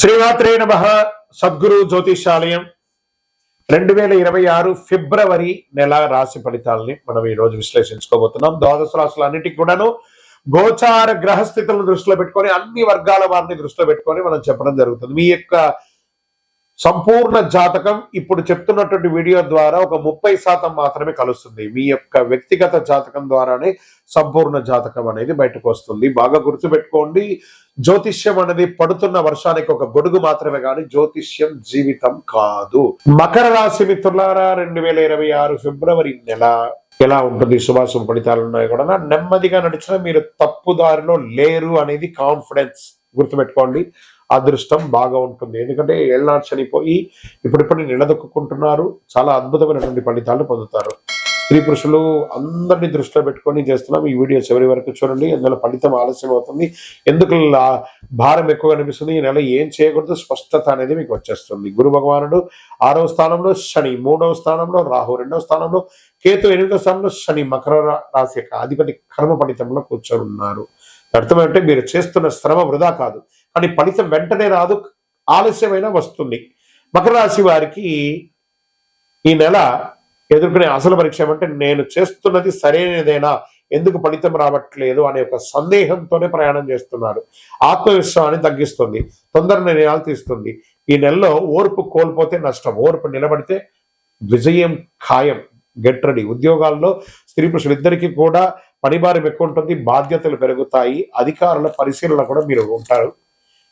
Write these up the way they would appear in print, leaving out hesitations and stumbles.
శ్రీమాత్రే నమః. సద్గురు జ్యోతిషాలయం 2026 ఫిబ్రవరి నెల రాశి ఫలితాలని మనం ఈ రోజు విశ్లేషించుకోబోతున్నాం. ద్వాదశ రాశులన్నిటికీ కూడాను గోచార గ్రహస్థితులను దృష్టిలో పెట్టుకొని అన్ని వర్గాల వారిని దృష్టిలో పెట్టుకొని మనం చెప్పడం జరుగుతుంది. మీ యొక్క సంపూర్ణ జాతకం ఇప్పుడు చెప్తున్నటువంటి వీడియో ద్వారా ఒక 30% మాత్రమే కలుస్తుంది. మీ యొక్క వ్యక్తిగత జాతకం ద్వారానే సంపూర్ణ జాతకం అనేది బయటకు వస్తుంది. బాగా గుర్తుపెట్టుకోండి, జ్యోతిష్యం అనేది పడుతున్న వర్షానికి ఒక గొడుగు మాత్రమే కానీ జ్యోతిష్యం జీవితం కాదు. మకర రాశి మిత్రులారా, 2026 ఫిబ్రవరి నెల ఎలా ఉంటుంది, శుభాశుభ ఫలితాలు ఉన్నాయి కూడా. నెమ్మదిగా నడిచిన మీరు తప్పుదారిలో లేరు అనేది కాన్ఫిడెన్స్. గుర్తుపెట్టుకోండి, అదృష్టం బాగా ఉంటుంది. ఎందుకంటే ఏళ్ళనాడు చనిపోయి ఇప్పుడిప్పుడు నిలదొక్కుంటున్నారు. చాలా అద్భుతమైనటువంటి ఫలితాలు పొందుతారు. స్త్రీ పురుషులు అందరినీ దృష్టిలో పెట్టుకొని చేస్తున్నాం. ఈ వీడియో చివరి వరకు చూడండి. అందులో ఫలితం ఆలస్యం అవుతుంది. ఎందుకు భారం ఎక్కువ అనిపిస్తుంది, ఈ నెల ఏం చేయకూడదు, స్పష్టత అనేది మీకు వచ్చేస్తుంది. గురు భగవానుడు 6వ స్థానంలో, శని 3వ స్థానంలో, రాహు 2వ స్థానంలో, కేతు 8వ స్థానంలో, శని మకర రాశి యొక్క అధిపతి కర్మ ఫలితంలో కూర్చొని ఉన్నారు. అర్థమంటే మీరు చేస్తున్న శ్రమ వృధా కాదు, కానీ ఫలితం వెంటనే రాదు, ఆలస్యమైన వస్తుంది. మకర రాశి వారికి ఈ నెల ఎదుర్కొనే అసలు పరీక్ష ఏమంటే, నేను చేస్తున్నది సరైనదేనా, ఎందుకు ఫలితం రావట్లేదు అనే ఒక సందేహంతోనే ప్రయాణం చేస్తున్నారు. ఆత్మవిశ్వాసాన్ని తగ్గిస్తుంది, తొందర నిర్ణయాలు తీస్తుంది. ఈ నెలలో ఓర్పు కోల్పోతే నష్టం, ఓర్పు నిలబడితే విజయం ఖాయం. Get ready. ఉద్యోగాల్లో స్త్రీ పురుషులు ఇద్దరికీ కూడా పనిభారం ఎక్కువ ఉంటుంది, బాధ్యతలు పెరుగుతాయి, అధికారుల పరిశీలన కూడా మీరు ఉంటారు.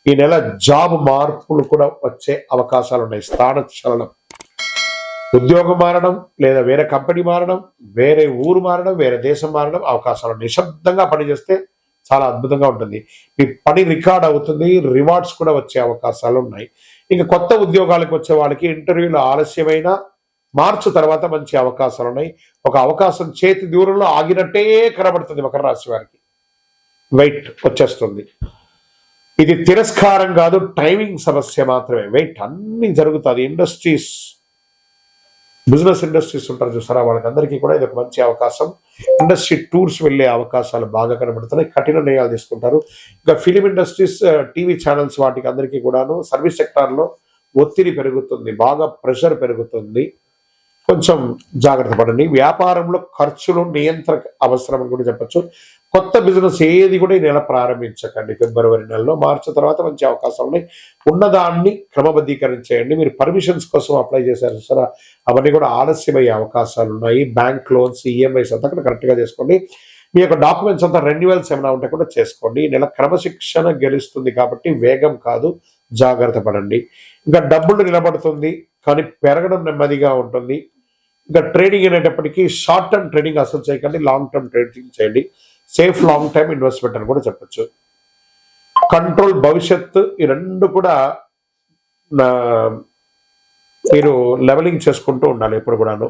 ఈ నెల జాబ్ మార్పులు కూడా వచ్చే అవకాశాలు ఉన్నాయి. స్థాన చలనం, ఉద్యోగం మారడం, లేదా వేరే కంపెనీ మారడం, వేరే ఊరు మారడం, వేరే దేశం మారడం అవకాశాలు. నిశ్శబ్దంగా పనిచేస్తే చాలా అద్భుతంగా ఉంటుంది. మీ పని రికార్డ్ అవుతుంది, రివార్డ్స్ కూడా వచ్చే అవకాశాలు ఉన్నాయి. ఇంకా కొత్త ఉద్యోగాలకు వచ్చే వాళ్ళకి ఇంటర్వ్యూలు ఆలస్యమైన మార్చి తర్వాత మంచి అవకాశాలు ఉన్నాయి. ఒక అవకాశం చేతి దూరంలో ఆగినట్టే కనబడుతుంది మకర రాశి వారికి. వెయిట్ వచ్చేస్తుంది. ఇది తిరస్కారం కాదు, టైమింగ్ సమస్య మాత్రమే. వెయిట్, అన్ని జరుగుతుంది. ఇండస్ట్రీస్, బిజినెస్ ఇండస్ట్రీస్ ఉంటారు చూసారా, వాళ్ళకందరికీ కూడా ఇది ఒక మంచి అవకాశం. ఇండస్ట్రీ టూర్స్ వెళ్ళే అవకాశాలు బాగా కనబడుతున్నాయి. కఠిన నిర్ణయాలు తీసుకుంటారు. ఇంకా ఫిలిం ఇండస్ట్రీస్, టీవీ ఛానల్స్, వాటికి అందరికీ కూడాను సర్వీస్ సెక్టార్లో ఒత్తిడి పెరుగుతుంది, బాగా ప్రెషర్ పెరుగుతుంది. కొంచెం జాగ్రత్త పడండి. వ్యాపారంలో ఖర్చులు నియంత్రణ అవసరం అని కూడా చెప్పచ్చు. కొత్త బిజినెస్ ఏది కూడా ఈ నెల ప్రారంభించకండి. ఫిబ్రవరి నెలలో, మార్చి తర్వాత మంచి అవకాశాలు ఉన్నాయి. ఉన్నదాన్ని క్రమబద్ధీకరించేయండి. మీరు పర్మిషన్స్ కోసం అప్లై చేశారు సరే, అవన్నీ కూడా ఆలస్యమయ్యే అవకాశాలు ఉన్నాయి. బ్యాంక్ లోన్స్, ఈఎంఐస్ అంతా కూడా కరెక్ట్గా చేసుకోండి. మీ యొక్క డాక్యుమెంట్స్ అంతా రెన్యువల్స్ ఏమైనా ఉంటే కూడా చేసుకోండి. ఈ నెల క్రమశిక్షణ గెలుస్తుంది కాబట్టి వేగం కాదు, జాగ్రత్త పడండి. ఇంకా డబ్బులు నిలబడుతుంది, కానీ పెరగడం నెమ్మదిగా ఉంటుంది. ఇంకా ట్రేడింగ్ అనేటప్పటికీ షార్ట్ టర్మ్ ట్రేడింగ్ అసలు చేయకండి, లాంగ్ టర్మ్ ట్రేడింగ్ చేయండి. సేఫ్ లాంగ్ టైమ్ ఇన్వెస్ట్మెంట్ అని కూడా చెప్పచ్చు. కంట్రోల్, భవిష్యత్తు, ఈ రెండు కూడా మీరు లెవెలింగ్ చేసుకుంటూ ఉండాలి ఎప్పుడు కూడాను.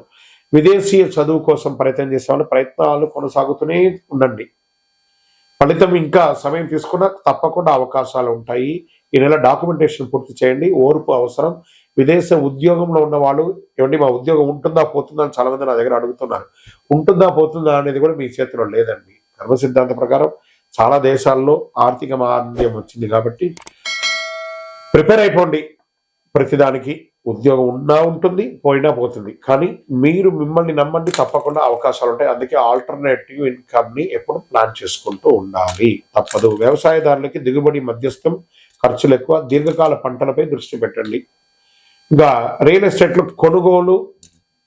విదేశీయ చదువు కోసం ప్రయత్నం చేసే వాళ్ళు ప్రయత్నాలు కొనసాగుతూనే ఉండండి. ఫలితం ఇంకా సమయం తీసుకున్నా తప్పకుండా అవకాశాలు ఉంటాయి. ఈ నెల డాక్యుమెంటేషన్ పూర్తి చేయండి. ఓర్పు అవసరం. విదేశ ఉద్యోగంలో ఉన్న వాళ్ళు, ఏమండి మా ఉద్యోగం ఉంటుందా పోతుందా అని చాలా మంది నా దగ్గర అడుగుతున్నారు. ఉంటుందా పోతుందా అనేది కూడా మీ చేతిలో లేదండి. కర్మ సిద్ధాంత ప్రకారం చాలా దేశాల్లో ఆర్థిక మాంద్యం వచ్చింది కాబట్టి ప్రిపేర్ అయిపోండి. ప్రతిదానికి ఉద్యోగం ఉన్నా ఉంటుంది, పోయినా పోతుంది, కానీ మీరు మిమ్మల్ని నమ్మండి, తప్పకుండా అవకాశాలు ఉంటాయి. అందుకే ఆల్టర్నేటివ్ ఇన్కమ్ ని ఎప్పుడు ప్లాన్ చేసుకుంటూ ఉండాలి, తప్పదు. వ్యవసాయదారులకి దిగుబడి మధ్యస్థం, ఖర్చులు ఎక్కువ, దీర్ఘకాల పంటలపై దృష్టి పెట్టండి. ఇంకా రియల్ ఎస్టేట్లో కొనుగోలు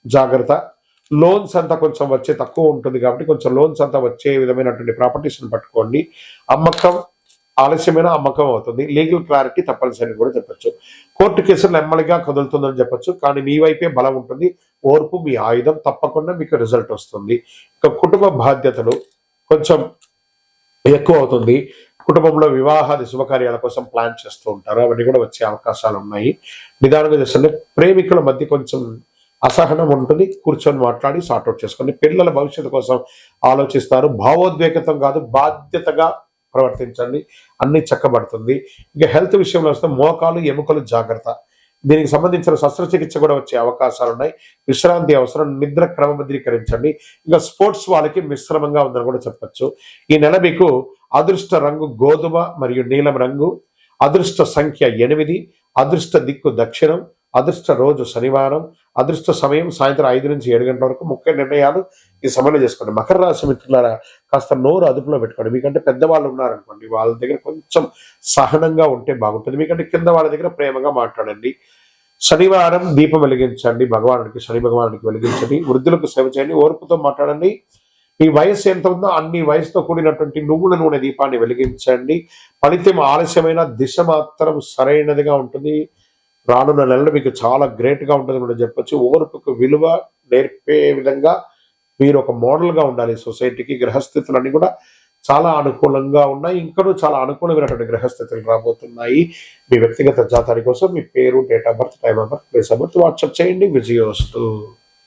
జాగ్రత్త. లోన్స్ అంతా కొంచెం వచ్చే తక్కువ ఉంటుంది కాబట్టి కొంచెం లోన్స్ అంతా వచ్చే విధమైనటువంటి ప్రాపర్టీస్ని పట్టుకోండి. అమ్మకం ఆలస్యమైన అమ్మకం అవుతుంది. లీగల్ క్లారిటీ తప్పనిసరి కూడా చెప్పచ్చు. కోర్టు కేసులు నెమ్మదిగా కదులుతుందని చెప్పచ్చు, కానీ మీ వైపే బలం ఉంటుంది. ఓర్పు మీ ఆయుధం, తప్పకుండా మీకు రిజల్ట్ వస్తుంది. ఇక కుటుంబ బాధ్యతలు కొంచెం ఎక్కువ అవుతుంది. కుటుంబంలో వివాహాది శుభకార్యాల కోసం ప్లాన్ చేస్తూ ఉంటారు, అవన్నీ కూడా వచ్చే అవకాశాలు ఉన్నాయి. నిదానంగా చేస్తుంటే ప్రేమికుల మధ్య కొంచెం అసహనం ఉంటుంది, కూర్చొని మాట్లాడి సార్ట్అవుట్ చేసుకోండి. పిల్లల భవిష్యత్తు కోసం ఆలోచిస్తారు. భావోద్వేగతం కాదు, బాధ్యతగా ప్రవర్తించండి, అన్ని చక్కబడుతుంది. ఇక హెల్త్ విషయంలో వస్తే మోకాలు, ఎముకలు జాగ్రత్త. దీనికి సంబంధించిన శస్త్రచికిత్స కూడా వచ్చే అవకాశాలు ఉన్నాయి. విశ్రాంతి అవసరం, నిద్ర క్రమబద్ధీకరించండి. ఇంకా స్పోర్ట్స్ వాళ్ళకి మిశ్రమంగా ఉందని కూడా చెప్పచ్చు. ఈ నెల మీకు అదృష్ట రంగు గోధుమ మరియు నీలం రంగు, అదృష్ట సంఖ్య 8, అదృష్ట దిక్కు దక్షిణం, అదృష్ట రోజు శనివారం, అదృష్ట సమయం సాయంత్రం 5 నుంచి 7 గంటల వరకు. ముఖ్య నిర్ణయాలు ఈ సమయంలో చేసుకోండి. మకర రాశి మిత్రులారా, కాస్త నోరు అదుపులో పెట్టుకోండి. మీకంటే పెద్దవాళ్ళు ఉన్నారనుకోండి, వాళ్ళ దగ్గర కొంచెం సహనంగా ఉంటే బాగుంటుంది. మీకంటే కింద వాళ్ళ దగ్గర ప్రేమగా మాట్లాడండి. శనివారం దీపం వెలిగించండి, భగవానుడికి, శని భగవానుడికి వెలిగించండి. వృద్ధులకు సేవ చేయండి, ఓర్పుతో మాట్లాడండి. మీ వయస్సు ఎంత ఉందో అన్ని వయసుతో కూడినటువంటి నువ్వుల నూనె దీపాన్ని వెలిగించండి. ఫలితం ఆలస్యమైన దిశ మాత్రం సరైనదిగా ఉంటుంది. రానున్న నెలలు మీకు చాలా గ్రేట్ గా ఉంటుంది కూడా చెప్పొచ్చు. ఓర్పుకు విలువ నేర్పే విధంగా మీరు ఒక మోడల్ గా ఉండాలి సొసైటీకి. గ్రహస్థితులన్నీ కూడా చాలా అనుకూలంగా ఉన్నాయి. ఇంకనూ చాలా అనుకూలమైనటువంటి గ్రహస్థితులు రాబోతున్నాయి. మీ వ్యక్తిగత జాతకాల కోసం మీ పేరు, date of birth, time of birth, place of birth WhatsApp చేయండి. విజయోస్తు.